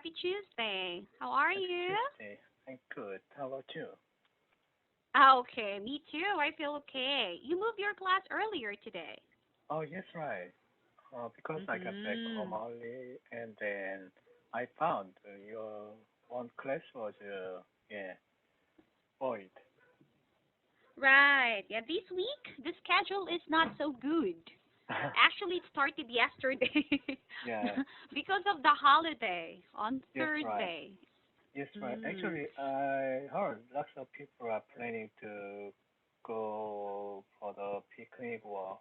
Happy Tuesday. How are Happy you? Tuesday. I'm good. How about you? Okay, me too. I feel okay. You moved your class earlier today. Oh, yes, right. Because I got back home Mhm. early, and then I found your one class was yeah void. Right. Yeah, this week the schedule is not so good. Actually, it started yesterday Yeah. because of the holiday on Yes, right. Thursday. Yes, right. Mm. Actually, I heard lots of people are planning to go for the picnic or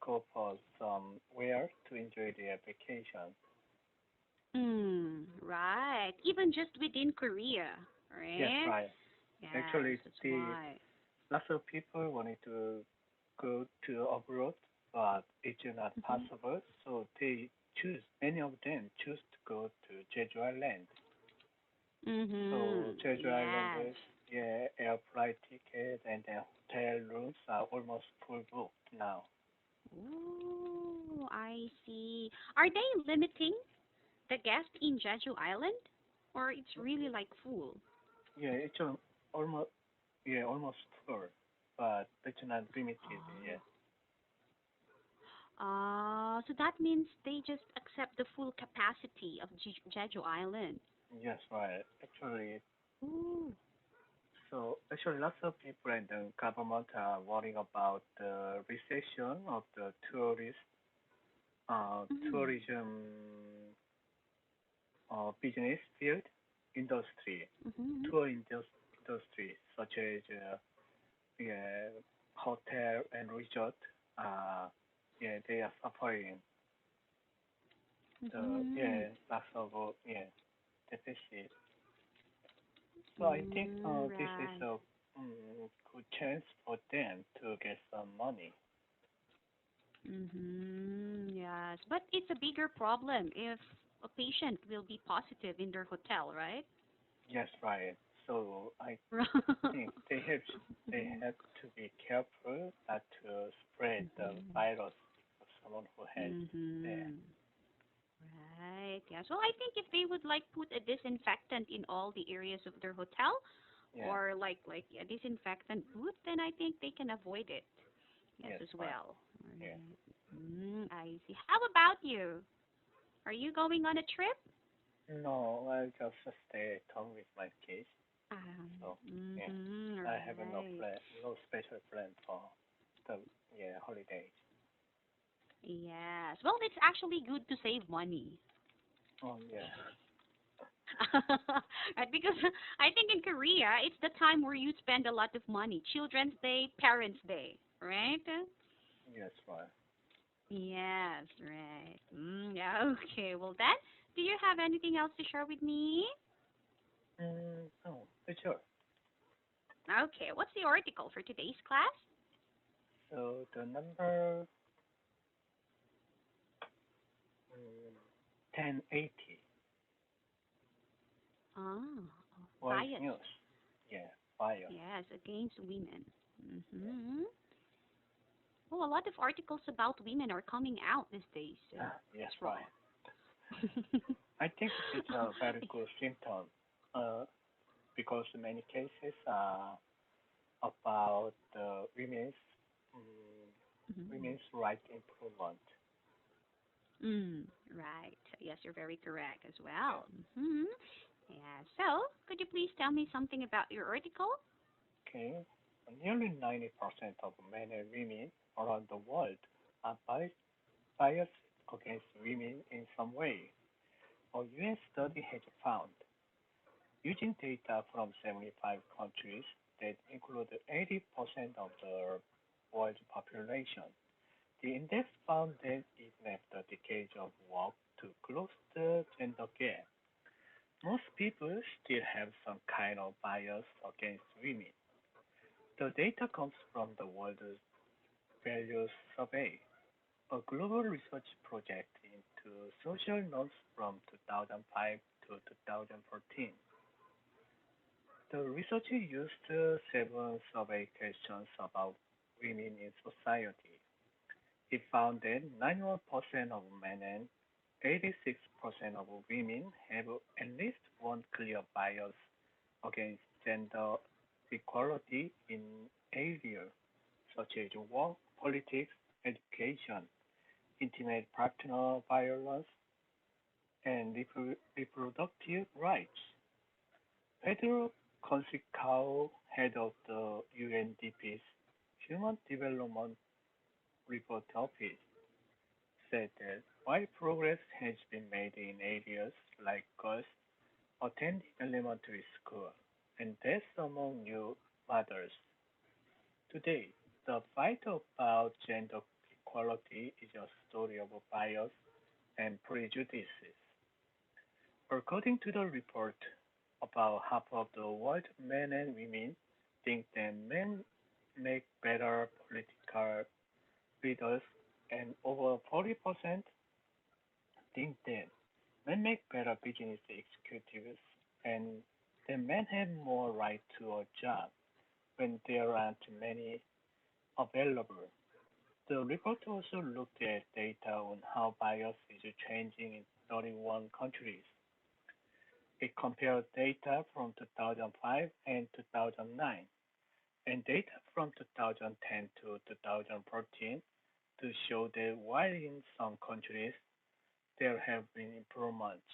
go for somewhere to enjoy their vacation. Right. Even just within Korea, Yes, right? right. Yes, Actually, that's the why. lots of people wanted to go to abroad, but it's not Mhm. possible. So they choose, many of them choose to go to Jeju Island. So Jeju Island Yes. is, yeah, air flight ticket and the hotel rooms are almost full booked now. Ooh, I see. Are they limiting the guest in Jeju Island, or it's really like full? Yeah, it's almost, yeah, almost full, but it's not limited Oh. yet. So that means they just accept the full capacity of Jeju Island. Yes, right. Actually, Ooh. so actually, lots of people and the government are worrying about the recession of the Mm. tourism business field industry, Mhm. industry such as yeah, hotel and resort. Uh, yeah, they are suffering the Mhm. yeah lots of yeah deficit. So I think this is Right. a good chance for them to get some money. Yes, but it's a bigger problem if a patient will be positive in their hotel, right? Yes, right. So I think they have to be careful not to spread the Mhm. virus to someone who has there. Mhm. Right. Yes. Well, I think if they would like put a disinfectant in all the areas of their hotel, Yeah. or like a disinfectant booth, then I think they can avoid it. Yes, Yes, as right. well. Yeah. Right. I see. How about you? Are you going on a trip? No, I'll just stay at home with my kids. So yeah, I have no Right. plan, no special plan for the yeah holidays. Yes. Well, it's actually good to save money. Oh yeah. Right, because I think in Korea, it's the time where you spend a lot of money. Children's Day, Parents' Day, right? Yes, right. Yes, right. Yeah, okay. Well, then, do you have anything else to share with me? Oh, sure. Okay, what's the article for today's class? So the number 1080 Ah, World bias. News. Yeah, bias. Yes, against women. Mm-hmm. Well, a lot of articles about women are coming out these days. Yes, What's right. wrong? I think it is a very good symptom uh, because many cases are about um, Mhm. women's right improvement. Mm, right. Yes, you're very correct as Yeah. well. Yeah. So, could you please tell me something about your article? Okay. Nearly 90% of men and women around the world are biased against women in some way. A US study has found, using data from 75 countries that include 80% of the world's population, the index found that even after decades of work to close the gender gap, most people still have some kind of bias against women. The data comes from the World Values Survey, a global research project into social norms from 2005 to 2014. The research used seven survey questions about women in society. It found that 91% of men 86% of women have at least one clear bias against gender equality in areas such as work, politics, education, intimate partner violence, and reproductive rights. Pedro Consicao, head of the UNDP's Human Development Report Office, said that while progress has been made in areas like girls attending elementary school and deaths among new mothers, today the fight about gender equality is a story of bias and prejudices. According to the report, about half of the world men and women think that men make better political leaders, and over 40% think that men make better business executives, and that men have more right to a job when there aren't many available. The report also looked at data on how bias is changing in 31 countries. It compared data from 2005 and 2009 and data from 2010 to 2014 to show that while in some countries there have been improvements,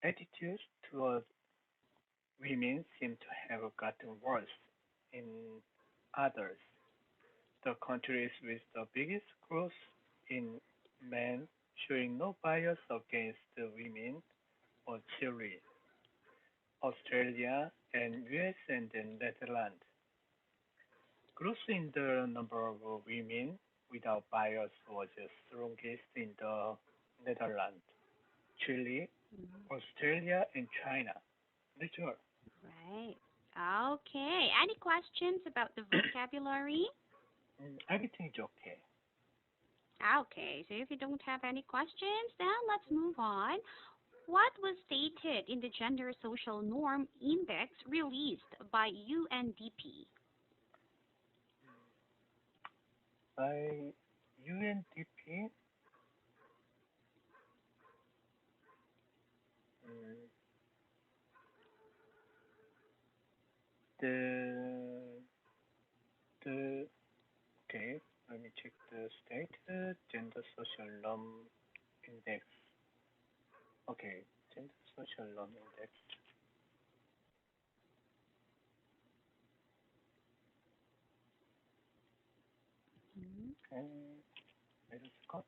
attitudes towards women seem to have gotten worse in others. The countries with the biggest growth in men showing no bias against the women are Chile, Australia, and US and the Netherlands. Growth in the number of women without bias was strongest in the Netherlands, Chile, Mhm. Australia, and China. That's all. Right. Okay. Any questions about the vocabulary? Everything is okay. Okay. So if you don't have any questions, then let's move on. What was stated in the Gender Social Norm Index released by UNDP? By UNDP, mm, the the okay, let me check the state. Gender social norm index. Okay, gender social norm index. Mhm. And wait a second.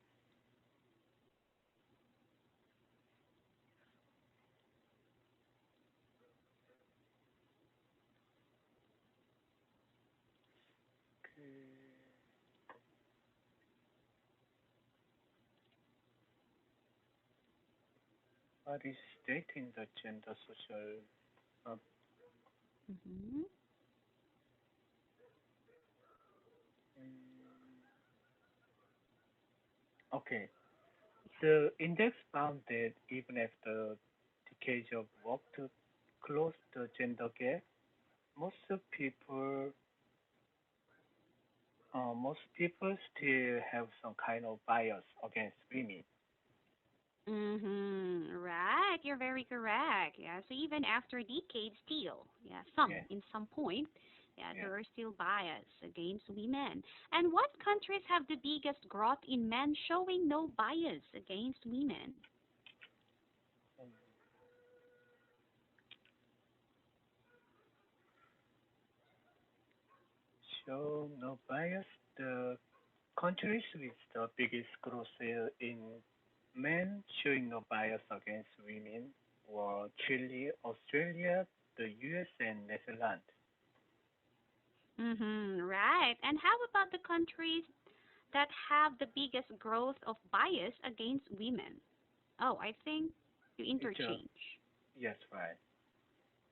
Okay, what is stating the gender social norm? Mhm. Mm, okay, the index found that even after decades of work to close the gender gap, most of people most people still have some kind of bias against women. Right. You're very correct. Yeah. So even after decades, still, yeah, some Yeah, in some point, yeah, yeah. there are still bias against women. And what countries have the biggest growth in men showing no bias against women? Mm. So no bias. The countries with the biggest growth in men showing no bias against women were Chile, Australia, the US, and Netherlands. Right. And how about the countries that have the biggest growth of bias against women? Oh, I think you It's interchange. yes, right.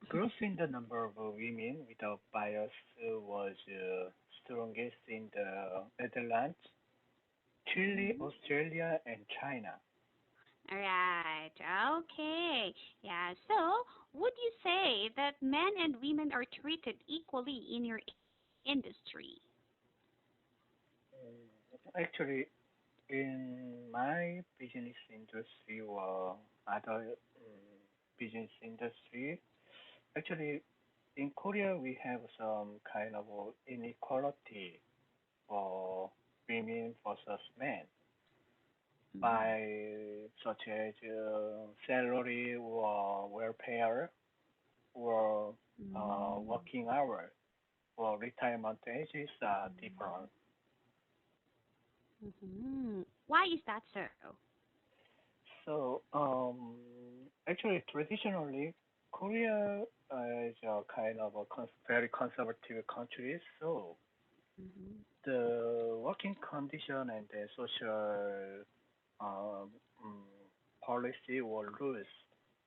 Growth in the number of women without bias was strongest in the Netherlands, Chile, Mhm. Australia, and China. All right. Okay. Yeah. So, would you say that men and women are treated equally in your industry? Actually, in my business industry or other business industry, actually in Korea we have some kind of inequality for women versus men Mm-hmm. by such as salary or welfare or working hours or retirement ages are different. Mm-hmm. Why is that so? So actually traditionally Korea is a kind of a very conservative country, so Mm-hmm. the working condition and the social um, mm, policy or rules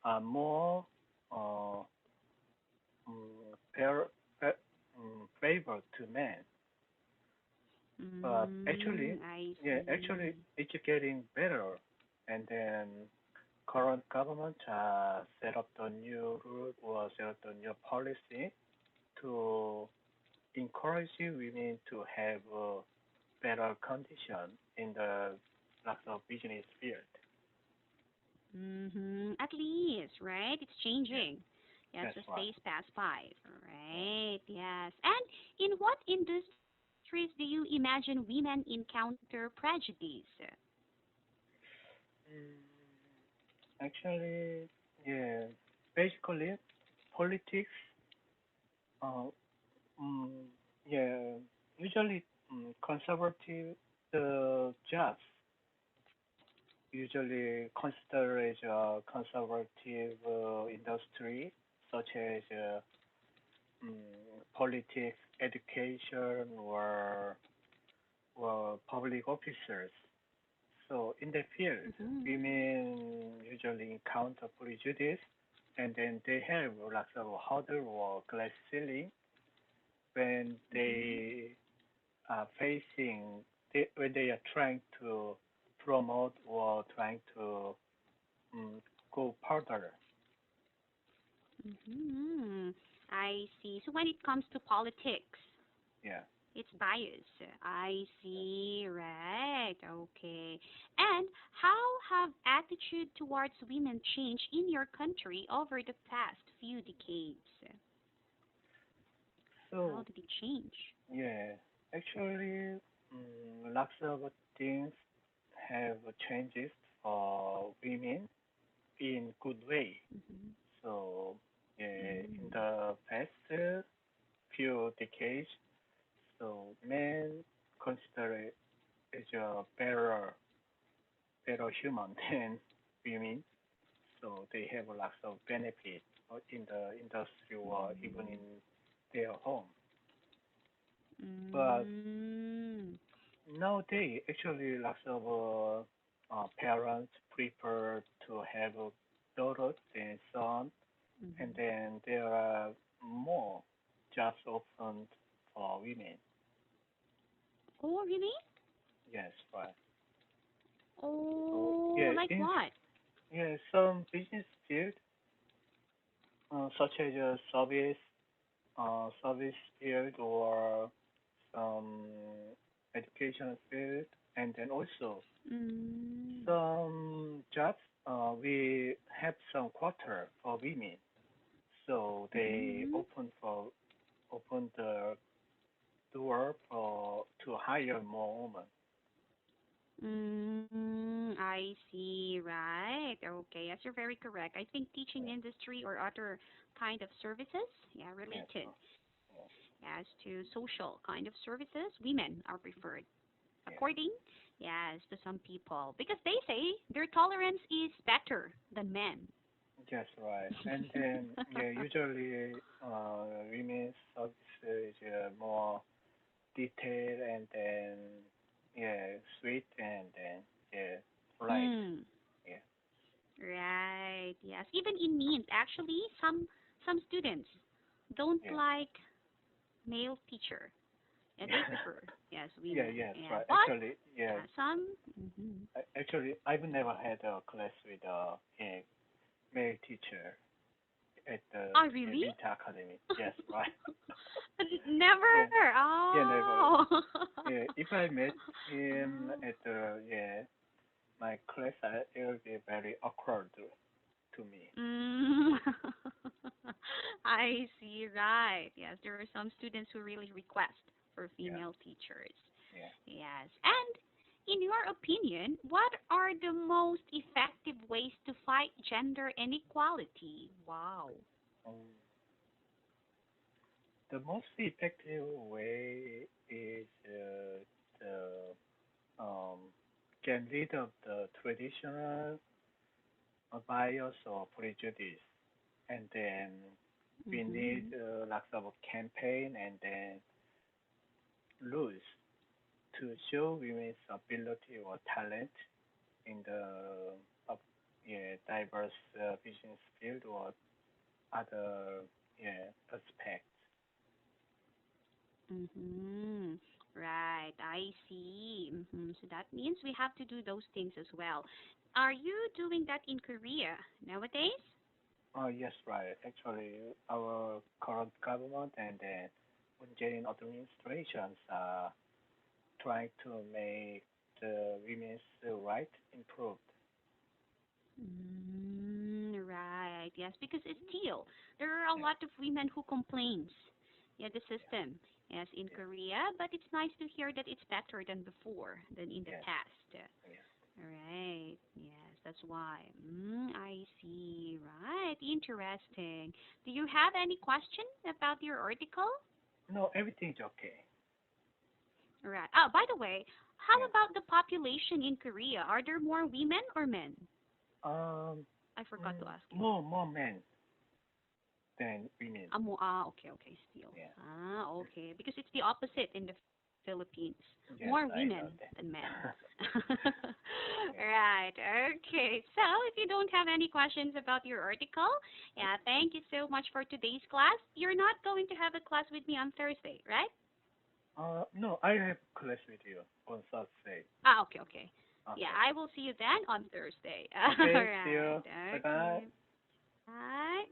are more uh, fair, favor to men. But actually, I yeah, actually see. it's getting better. And then current government set up the new rule or set up the new policy to encourage women to have a better condition in the lots of business field. Mm-hmm. At least, right? It's Yeah, changing. Yes, that's as right. days pass by. Yeah. Right, yes. And in what industries do you imagine women encounter prejudice? Mm, actually, yeah, basically politics. Uh, mm, yeah, usually conservative jobs usually considered as a conservative industry, such as politics, education, or public officers. So in the field, Mm-hmm. women usually encounter prejudice, and then they have lots of hurdle or glass ceiling when Mm-hmm. they are facing, when they are trying to promote or trying to um, go further. Mm-hmm. I see. So when it comes to politics, Yeah. it's bias. I see. Right. Okay. And how have attitude towards women changed in your country over the past few decades? How So did it change? yeah, actually, lots of things have changes for women in good way. Mm-hmm. So in Mm-hmm. the past few decades, so men consider it as a better human than women. So they have lots of benefits in the industry or even in their home. But Mm-hmm. nowadays, actually, lots of parents prefer to have a daughter than son, and Mm-hmm. then there are more jobs open for women. Oh, really? Yes, right. So Oh, like what? some business field, such as a service field or some education field, and then also Mm. some jobs. We have some quarter for women, so they Mm-hmm. open the door for to hire more women. I see, right. Okay, yes, you're very correct. I think teaching Yeah, industry or other kind of services, yeah, yes, related yes, as to social kind of services, women are preferred. yes, According, yes, to some people. Because they say their tolerance is better than men. yes, right. And then yeah, usually women's service is more detailed and then yeah, sweet and then yeah, polite. Mm, Yeah, right, yes. Even in means, actually, some students don't yeah. like male teacher. Yeah, they prefer, yes, Yeah, women. yes, Yeah, right. but yeah, some. Hmm. Actually, I've never had a class with a male teacher. at the Oh, really? Vita Academy. Yes, right. Never. Yeah, yeah, never. Oh. Yeah, if I met him Oh. at the my class, it will be very awkward to me. Mm. I see, right. Yes, there are some students who really request for Yeah, female teachers. yeah. Yes. And in your opinion, what are the most effective ways to fight gender inequality? Wow. Um, the most effective way is the get rid of the traditional bias or prejudice, and then we need Mhm. lots of campaign and then rules to show women's ability or talent in the diverse business field or other aspects. Mhm. Right. I see. So that means we have to do those things as well. Are you doing that in Korea nowadays? Oh, yes, right. Actually, our current government and the Moon Jae-in administrations are trying to make the women's rights improved. Right. Yes, because it's still there are a Yeah, lot of women who complains. Yeah, the yeah, system. Yes, in yeah, Korea, but it's nice to hear that it's better than before, than in the yes, past. yes. Right. Yes, that's why. I see. Right. Interesting. Do you have any question about your article? No, everything's okay. Right. Oh, by the way, how Yeah. about the population in Korea? Are there more women or men? Um, I forgot to ask you. more men than women. Okay, okay, still. Yeah. Okay. Because it's the opposite in the Philippines. Yes, More I know women than men. that. Yeah. Right. Okay. So, if you don't have any questions about your article, yeah, thank you so much for today's class. You're not going to have a class with me on Thursday, right? No, I have class with you on Thursday. Okay, okay. Yeah, Okay. I will see you then on Thursday. All Okay, see right. you. Bye bye. Okay. Bye.